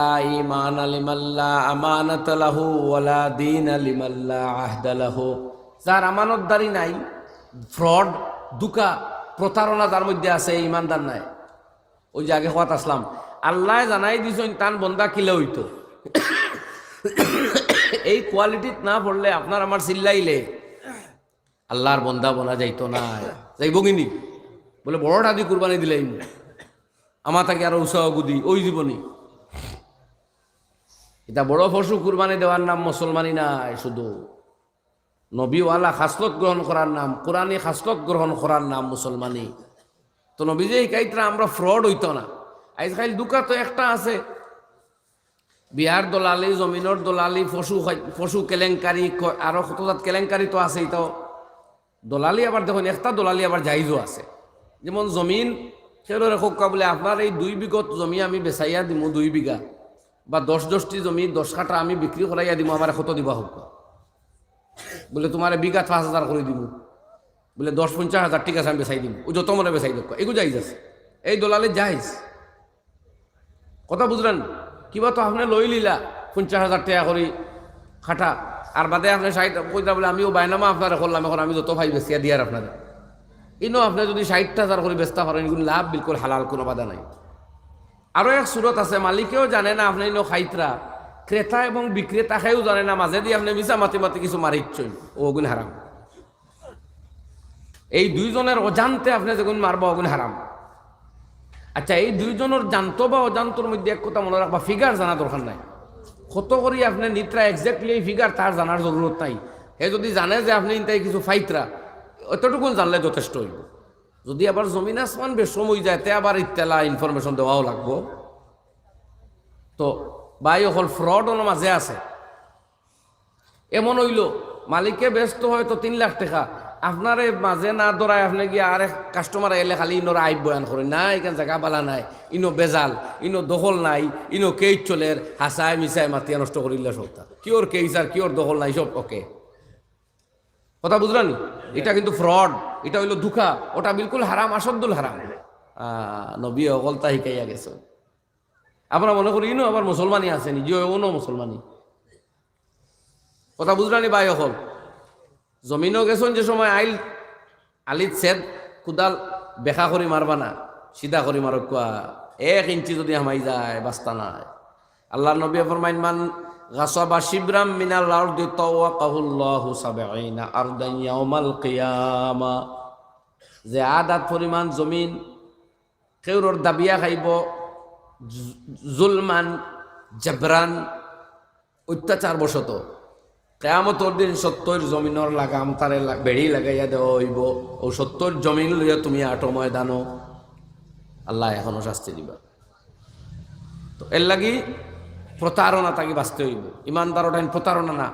ঈমান লিমান লা আমানাতা লাহু ওয়ালা দীন লিমান লা আহদা লাহু। যার আমানতদারি নাই, ফ্রড, দুকা, প্রতারণা যার মধ্যে আছে, ইমানদার নাই। ওই যে আগে কথা আসলাম, আল্লাহ জানাই দিছেন তান বন্দা কিলে হইতো। এই কোয়ালিটি না পড়লে আপনার আমার চিল্লাইলে আল্লাহর বন্দা বলা যাইতো না। যাইব কিনি বলে বড়টা দিয়ে কুরবানি দিলেন আমার তাকে আরো উৎসাহ গুদি ওই জীবনী। এটা বড় পশু কুরবানি দেওয়ার নাম মুসলমানি নাই, শুধু নবীওয়ালা খাসলত গ্রহণ করার নাম, কোরআনী খাসলত গ্রহণ করার নাম মুসলমানি। তো নবীজে কাইতরা আমরা ফ্রড হইতো না। আজকাল দুকা তো একটা আছে, বিহার দলালি, জমিনের দলালি, পশু কেলেঙ্কারি, আরো কতজাত কেলেঙ্কারি তো আছে। তো দলালি আবার দেখুন একটা দলালি আবার জাইজও আছে। যেমন জমিন সেরে হোক বলে আপনার এই 2 বিঘত জমি আমি বেচাইয়া দিমু 2 বিঘা, বা 10টি জমি 10 কাঠা আমি বিক্রি করাইয়া দিমু, আমার কত দিবা হোক বলে তোমার বিঘা 5,000 করে দিব, বলে 10-50,000 ঠিক আছে আমি বেচাই দিব, ও যত মনে বেচাই দেব, এগুলো জাইজ আছে। এই দলালে জাইজ কথা বুঝলেন। কিবা তো আপনি লই লিলা 50,000 টাকা করে খাটা, আর বাদে আপনি 60 কইতা বলে আমিও বাইনামা আপনারা করলাম, এখন আমি যত ভাই বেচিয়া দিয়ার আপনাদের ইনো আপনি যদি 60,000 করে বেচতে পারেন, এগুলো লাভ বিলকুল হালাল, কোনো বাধা নাই। আরো এক সুরত আছে, মালিকেও জানে না আপনি ইনো খাইতরা, ক্রেতা এবং বিক্রেতা খাইও জানে না, মাঝে দিয়ে আপনি মিশা মাতি মাতি কিছু মারিচ্ছেন, ও ওগুন হারাম। এই দুইজনের অজান্তে আপনি যখন মারবা ওগুন হারাম। আচ্ছা, এই দুইজনের জানতো বা অজান্তর মধ্যে এক কথা মনে রাখবা, ফিগার জানা দরকার নাই। কত করি আপনি নিত্রা এক্স্যাক্টলি এই ফিগার তার জানার জরুরত নাই। হে যদি জানে যে আপনি তাই কিছু ফাইতরা, অতটুকুন জানলে যথেষ্ট হইব। যদি আবার জমিন আসমান বেশম হয়ে যায়, তে আবার ইত্তেলা ইনফরমেশন দেওয়াও লাগবো। তো বাই হল ফ্রড ওর মাঝে আছে। এমন হইল মালিকে ব্যস্ত হয়তো 3 লাখ টাকা, আপনারে মাঝে না ধরায় আপনি গিয়ে আর এক কাস্টমার এলে খালি ইনোর আইব বয়ান করেন, না এখানে জায়গা বালা নাই, ইনো বেজাল, ইনো দখল নাই, ইনো কেই চলের হাসায় মিশায় মাতিয়া নষ্ট করিলে সবটা কিওর কেইস আর কিওর দখল নাই সব। ওকে কথা বুঝলেন? এটা কিন্তু ফ্রড, এটা হইল ধোঁকা, ওটা বিলকুল হারাম, আসদ্দুল হারাম। নবী অকলতা শিকাইয়া গেছে। আপনারা মনে করি ইনো আবার মুসলমানি আছে, নিজে ওনো মুসলমানি। কথা বুঝলানি ভাই? অকল জমিনও গেছেন যে সময় আইল আলিত সেদ কুদাল বেখা করি মারবা না, সিধা করি মারক, 1 ইঞ্চি যদি হামাই যায় বাস্তা নাই। আল্লাহর নবী ফরমাইন, মান গাসাবা শিবরাম মিনাল আরদি তাওয়াকাহুল্লাহু 70 আরদান ইয়াউমাল কিয়ামা। যে আদাত পরিমাণ জমিন কেউর দাবিয়া খাইব, জুলমান জবরান অত্যাচার বশত, কিয়ামতের দিন 70 জমিনের লাগাম তারে বেড়ি লাগাইয়া দেওয়া হইব। ও 70 জমিন লইয়া তুমি আটো ময়দানো, আল্লাহ এখনো শাস্তি দিবা। তো এর লাগি প্রতারণা তাকে বাঁচতে হইব। ইমানদার ওটা প্রতারণা না।